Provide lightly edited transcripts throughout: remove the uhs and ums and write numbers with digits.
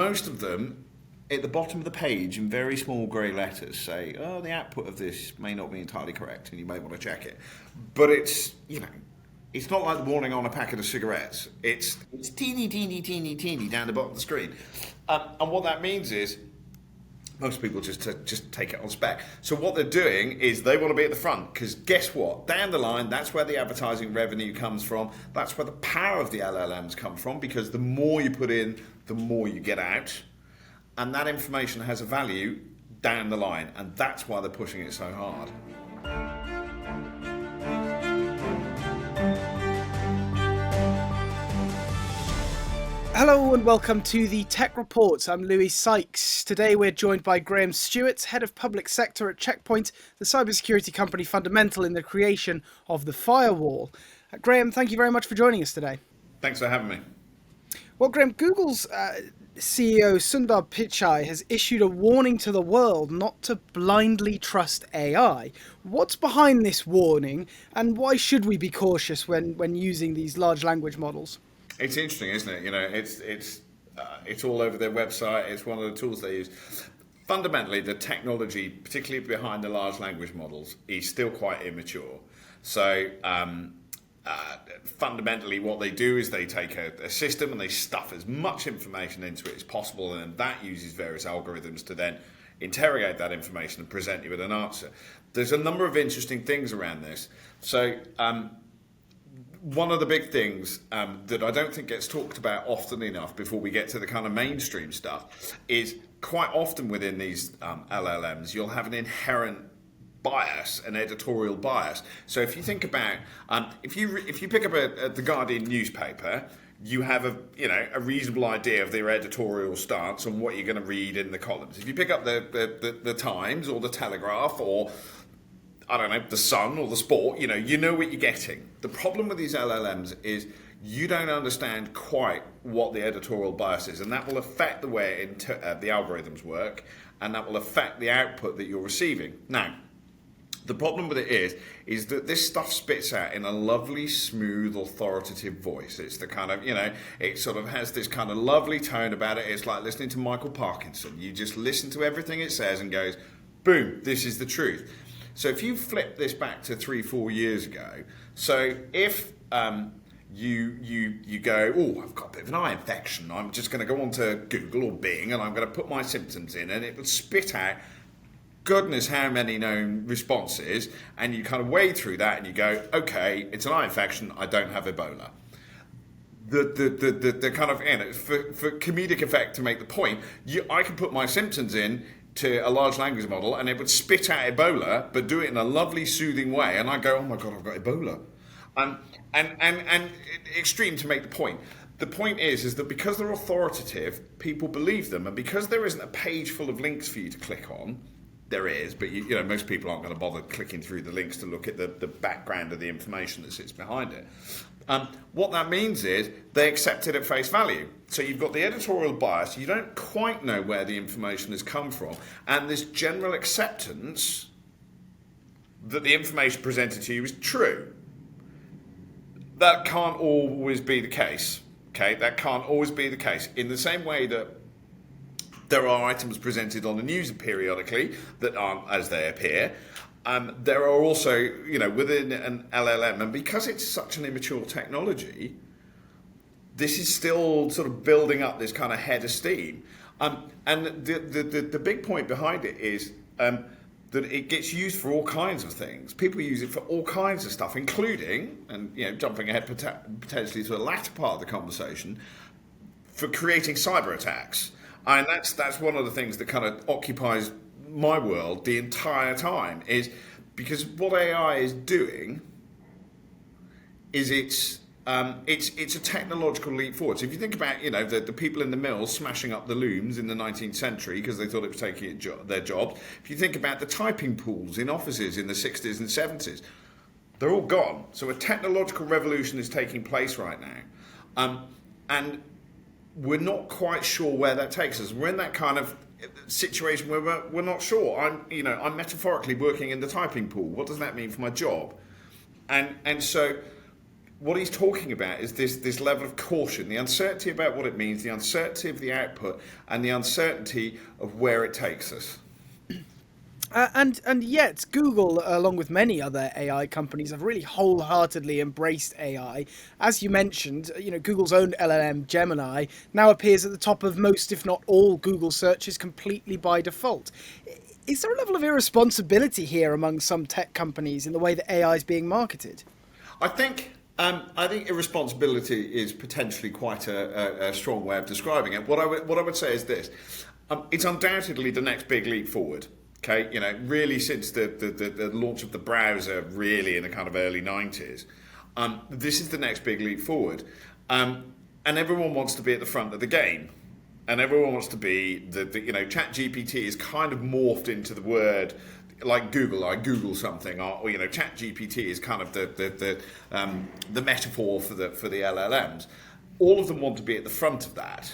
most of them, at the bottom of the page in very small grey letters say, oh, the output of this may not be entirely correct and you may want to check it. But it's, it's not like the warning on a packet of cigarettes. It's teeny down the bottom of the screen. And what that means is most people just take it on spec. So what they're doing is they want to be at the front, because guess what? Down the line, that's where the advertising revenue comes from. That's where the power of the LLMs come from, because the more you put in, the more you get out. And that information has a value down the line. And that's why they're pushing it so hard. Hello and welcome to the Tech Report. I'm Louis Sykes. Today we're joined by Graeme Stewart, Head of Public Sector at Checkpoint, the cybersecurity company fundamental in the creation of the firewall. Graeme, thank you very much for joining us today. Thanks for having me. Well, Graeme, Google's CEO Sundar Pichai has issued a warning to the world not to blindly trust AI. What's behind this warning, and why should we be cautious when using these large language models? It's interesting, isn't it? It's all over their website. It's one of the tools they use. Fundamentally, the technology, particularly behind the large language models, is still quite immature. So fundamentally, what they do is they take a system and they stuff as much information into it as possible, and that uses various algorithms to then interrogate that information and present you with an answer. There's a number of interesting things around this. So one of the big things that I don't think gets talked about often enough before we get to the kind of mainstream stuff is quite often within these LLMs, you'll have an inherent bias, an editorial bias. So if you think about, if you pick up the Guardian newspaper, you have a reasonable idea of their editorial stance on what you're going to read in the columns. If you pick up the Times or the Telegraph or I don't know, the Sun or the Sport, you know what you're getting. The problem with these LLMs is you don't understand quite what the editorial bias is, and that will affect the way the algorithms work, and that will affect the output that you're receiving. Now, the problem with it is that this stuff spits out in a lovely, smooth, authoritative voice. It's the kind of, it sort of has this kind of lovely tone about it. It's like listening to Michael Parkinson. You just listen to everything it says and goes, boom, this is the truth. So if you flip this back to 3-4 years ago, so if you go, oh, I've got a bit of an eye infection, I'm just going to go onto Google or Bing and I'm going to put my symptoms in, and it would spit out goodness how many known responses, and you kind of wade through that and you go, okay, it's an eye infection, I don't have Ebola. The kind of, for comedic effect to make the point, I can put my symptoms in to a large language model and it would spit out Ebola, but do it in a lovely, soothing way. And I go, oh my God, I've got Ebola. And extreme to make the point. The point is that because they're authoritative, people believe them. And because there isn't a page full of links for you to click on, there is, but most people aren't going to bother clicking through the links to look at the background of the information that sits behind it. What that means is they accept it at face value. So you've got the editorial bias, you don't quite know where the information has come from, and this general acceptance that the information presented to you is true. That can't always be the case. Okay, that can't always be the case. In the same way that there are items presented on the news periodically that aren't as they appear. There are also, within an LLM, and because it's such an immature technology, this is still sort of building up this kind of head of steam. And the big point behind it is that it gets used for all kinds of things. People use it for all kinds of stuff, including, and jumping ahead potentially to the latter part of the conversation, for creating cyber attacks. And that's one of the things that kind of occupies my world the entire time, is because what AI is doing is it's a technological leap forward. So if you think about the people in the mills smashing up the looms in the 19th century because they thought it was taking their jobs. If you think about the typing pools in offices in the 60s and 70s, they're all gone. So a technological revolution is taking place right now, and we're not quite sure where that takes us. We're in that kind of situation where we're not sure. I'm metaphorically working in the typing pool. What does that mean for my job? And so what he's talking about is this level of caution, the uncertainty about what it means, the uncertainty of the output, and the uncertainty of where it takes us. And yet, Google, along with many other AI companies, have really wholeheartedly embraced AI. As you mentioned, Google's own LLM Gemini now appears at the top of most, if not all, Google searches completely by default. Is there a level of irresponsibility here among some tech companies in the way that AI is being marketed? I think. I think irresponsibility is potentially quite a strong way of describing it. What I would say is this: it's undoubtedly the next big leap forward. Okay, really since the launch of the browser, really in the kind of early 90s, this is the next big leap forward, and everyone wants to be at the front of the game, and everyone wants to be ChatGPT is kind of morphed into the word. Like Google, I Google something, or ChatGPT is kind of the metaphor for the LLMs. All of them want to be at the front of that,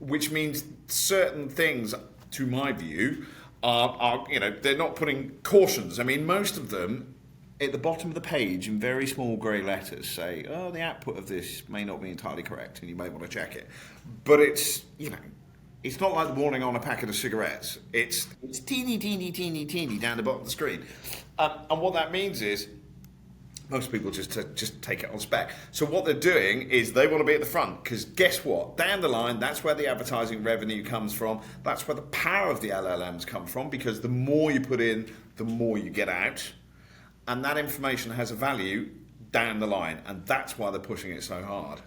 which means certain things, to my view, are they're not putting cautions. I mean, most of them at the bottom of the page in very small grey letters say, "Oh, the output of this may not be entirely correct, and you may want to check it." But it's it's not like the warning on a packet of cigarettes. It's teeny down the bottom of the screen. And what that means is most people just take it on spec. So what they're doing is they want to be at the front because guess what? Down the line, that's where the advertising revenue comes from. That's where the power of the LLMs come from because the more you put in, the more you get out. And that information has a value down the line. And that's why they're pushing it so hard.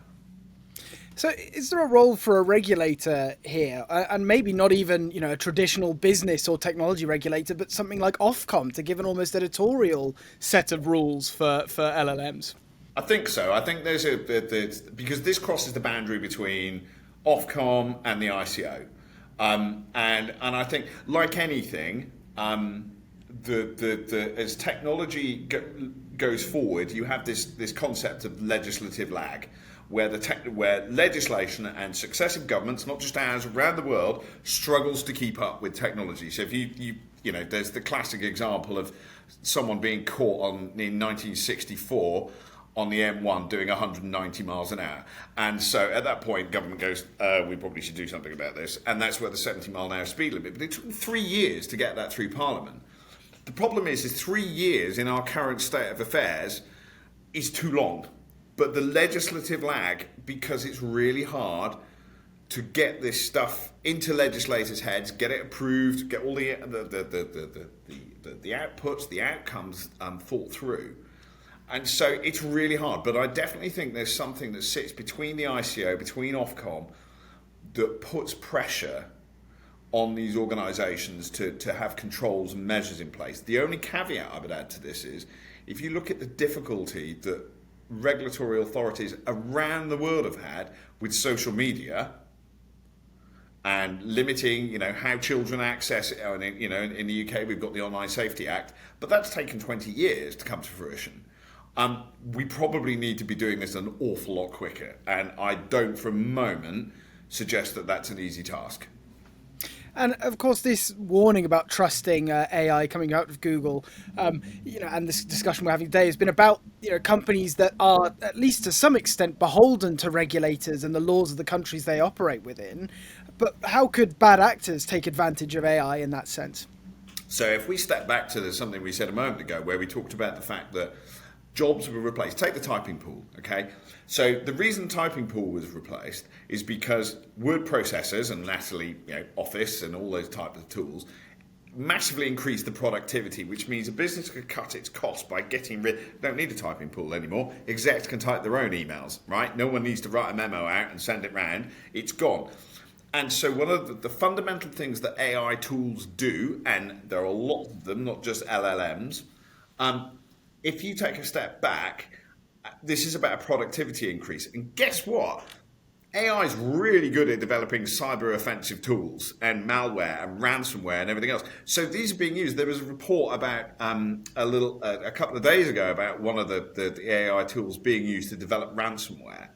So is there a role for a regulator here, and maybe not even a traditional business or technology regulator, but something like Ofcom to give an almost editorial set of rules for LLMs? I think so. I think there's because this crosses the boundary between Ofcom and the ICO, and I think like anything, as technology goes forward, you have this concept of legislative lag. Where legislation and successive governments, not just ours, around the world, struggles to keep up with technology. So if you there's the classic example of someone being caught in 1964 on the M1 doing 190 miles an hour. And so at that point, government goes, we probably should do something about this. And that's where the 70 mile an hour speed limit. But it took them 3 years to get that through Parliament. The problem is 3 years in our current state of affairs is too long. But the legislative lag, because it's really hard to get this stuff into legislators' heads, get it approved, get all the outputs, the outcomes thought through. And so it's really hard. But I definitely think there's something that sits between the ICO, between Ofcom, that puts pressure on these organisations to have controls and measures in place. The only caveat I would add to this is, if you look at the difficulty that regulatory authorities around the world have had with social media and limiting, how children access it. In the UK, we've got the Online Safety Act, but that's taken 20 years to come to fruition. We probably need to be doing this an awful lot quicker, and I don't for a moment suggest that that's an easy task. And of course, this warning about trusting AI coming out of Google, and this discussion we're having today has been about companies that are, at least to some extent, beholden to regulators and the laws of the countries they operate within. But how could bad actors take advantage of AI in that sense? So if we step back to something we said a moment ago, where we talked about the fact that jobs were replaced. Take the typing pool, okay? So the reason typing pool was replaced is because word processors and latterly, Office and all those types of tools massively increased the productivity, which means a business could cut its costs by getting rid. Don't need a typing pool anymore. Execs can type their own emails, right? No one needs to write a memo out and send it round. It's gone. And so one of the fundamental things that AI tools do, and there are a lot of them, not just LLMs, if you take a step back, this is about a productivity increase. And guess what? AI is really good at developing cyber offensive tools and malware and ransomware and everything else. So these are being used. There was a report about a couple of days ago about one of the AI tools being used to develop ransomware.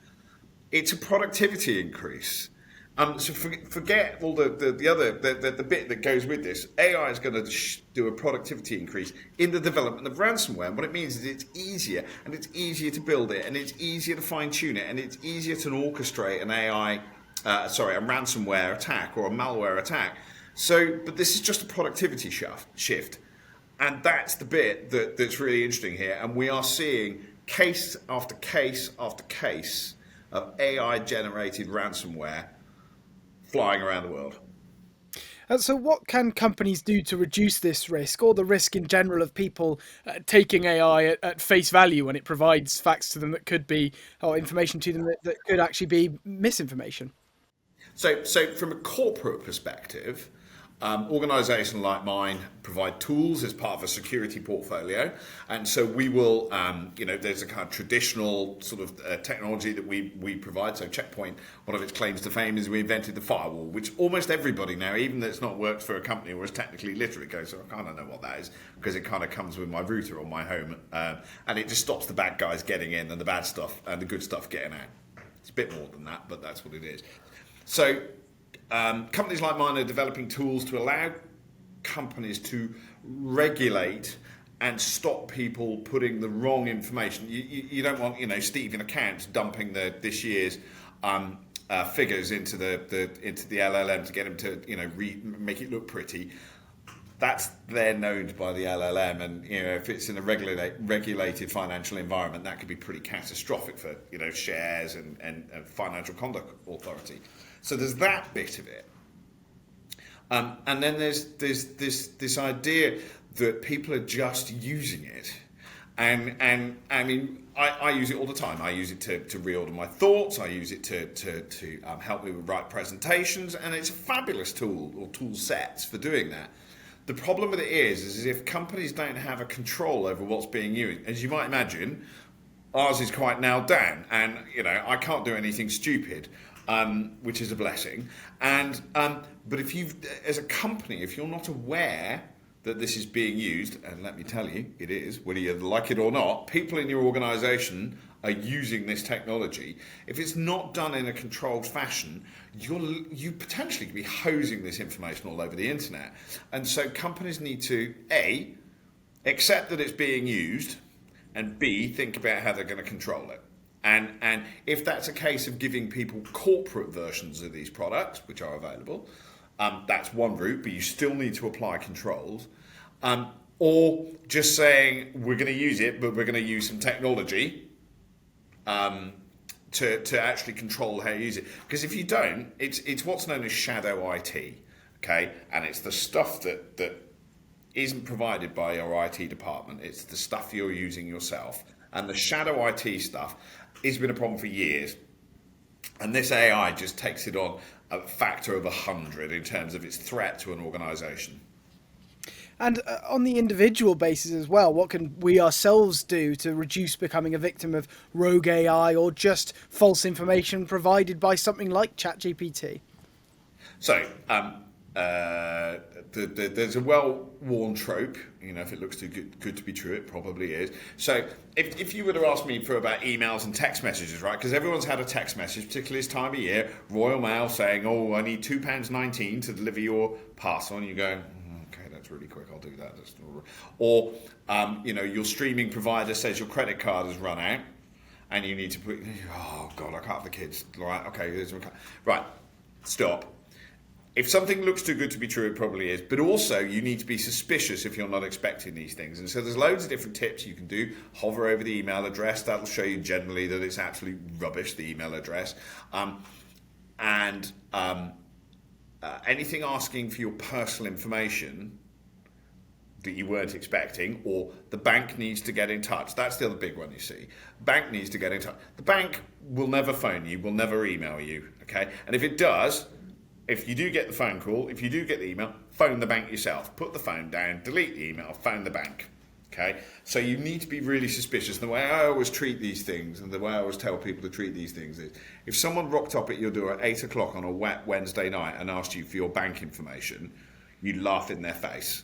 It's a productivity increase. So forget all the other the bit that goes with this. AI is going to do a productivity increase in the development of ransomware. And what it means is it's easier, and it's easier to build it, and it's easier to fine tune it, and it's easier to orchestrate an a ransomware attack or a malware attack. So, but this is just a productivity shift, and that's the bit that's really interesting here. And we are seeing case after case after case of AI generated ransomware flying around the world. So what can companies do to reduce this risk, or the risk in general of people taking AI at face value when it provides facts to them that could be, or information to them that could actually be misinformation? So from a corporate perspective, organisations like mine provide tools as part of a security portfolio, and so we will, there's a kind of traditional sort of technology that we provide. So Checkpoint, one of its claims to fame is we invented the firewall, which almost everybody now, even that's not worked for a company or is technically literate, goes, so I kind of know what that is because it kind of comes with my router on my home, and it just stops the bad guys getting in and the bad stuff and the good stuff getting out. It's a bit more than that, but that's what it is. So companies like mine are developing tools to allow companies to regulate and stop people putting the wrong information. You don't want, Steve in accounts dumping this year's figures into the LLM to get them to make it look pretty. That's then owned by the LLM, and if it's in a regulated financial environment, that could be pretty catastrophic for shares and financial conduct authority. So there's that bit of it, and then there's this idea that people are just using it, and I mean I use it all the time. I use it to reorder my thoughts. I use it to help me with write presentations, and it's a fabulous tool or tool sets for doing that. The problem with it is if companies don't have a control over what's being used, as you might imagine, ours is quite nailed down, and I can't do anything stupid, which is a blessing. And but as a company, if you're not aware that this is being used, and let me tell you, it is, whether you like it or not, people in your organisation are using this technology. If it's not done in a controlled fashion, you potentially could be hosing this information all over the internet. And so companies need to, A, accept that it's being used, and B, think about how they're going to control it. And if that's a case of giving people corporate versions of these products, which are available, that's one route, but you still need to apply controls. Or just saying, we're going to use it, but we're going to use some technology to actually control how you use it. Because if you don't, it's what's known as shadow IT, okay? And it's the stuff that isn't provided by your IT department. It's the stuff you're using yourself. And the shadow IT stuff has been a problem for years. And this AI just takes it on a factor of 100 in terms of its threat to an organisation. And on the individual basis as well, what can we ourselves do to reduce becoming a victim of rogue AI or just false information provided by something like ChatGPT? So there's a well-worn trope. If it looks too good to be true, it probably is. So if you were to ask me for about emails and text messages, right? Because everyone's had a text message, particularly this time of year, Royal Mail saying, "Oh, I need £2.19 to deliver your parcel," and you go, "Okay, that's really quick. I'll do that." Or your streaming provider says your credit card has run out, and you need to put, "Oh God, I can't have the kids." Right? Okay, right. Stop. If something looks too good to be true, it probably is. But also, you need to be suspicious if you're not expecting these things. And so there's loads of different tips you can do. Hover over the email address. That'll show you generally that it's absolute rubbish, the email address. Anything asking for your personal information that you weren't expecting, or the bank needs to get in touch. That's the other big one you see. Bank needs to get in touch. The bank will never phone you, will never email you, okay? And if it does, if you do get the phone call, if you do get the email, phone the bank yourself. Put the phone down, delete the email, phone the bank. Okay? So you need to be really suspicious. The way I always treat these things, and the way I always tell people to treat these things, is if someone rocked up at your door at 8 o'clock on a wet Wednesday night and asked you for your bank information, you'd laugh in their face.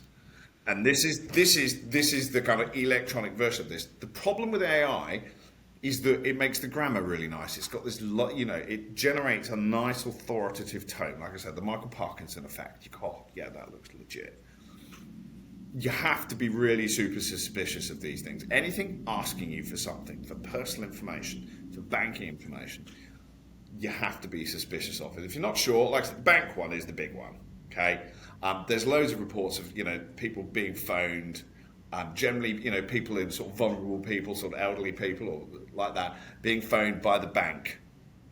And this is the kind of electronic version of this. The problem with AI is that it makes the grammar really nice. It's got this, it generates a nice authoritative tone. Like I said, the Michael Parkinson effect. You go, oh, yeah, that looks legit. You have to be really super suspicious of these things. Anything asking you for something, for personal information, for banking information, you have to be suspicious of it. If you're not sure, like the bank one is the big one, okay? There's loads of reports of, people being phoned, generally, people in sort of vulnerable people, sort of elderly people or like that, being phoned by the bank,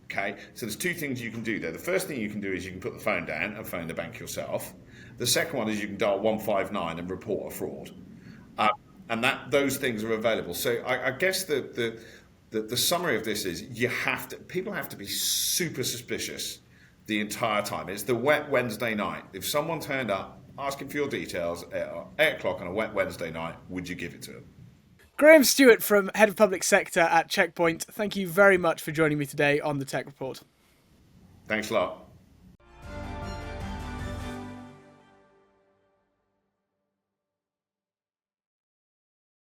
okay? So there's two things you can do there. The first thing you can do is you can put the phone down and phone the bank yourself. The second one is you can dial 159 and report a fraud. And those things are available. So I guess the summary of this is people have to be super suspicious the entire time. It's the wet Wednesday night. If someone turned up asking for your details at 8 o'clock on a wet Wednesday night, would you give it to them? Graeme Stewart from Head of Public Sector at Checkpoint, thank you very much for joining me today on the Tech Report. Thanks a lot.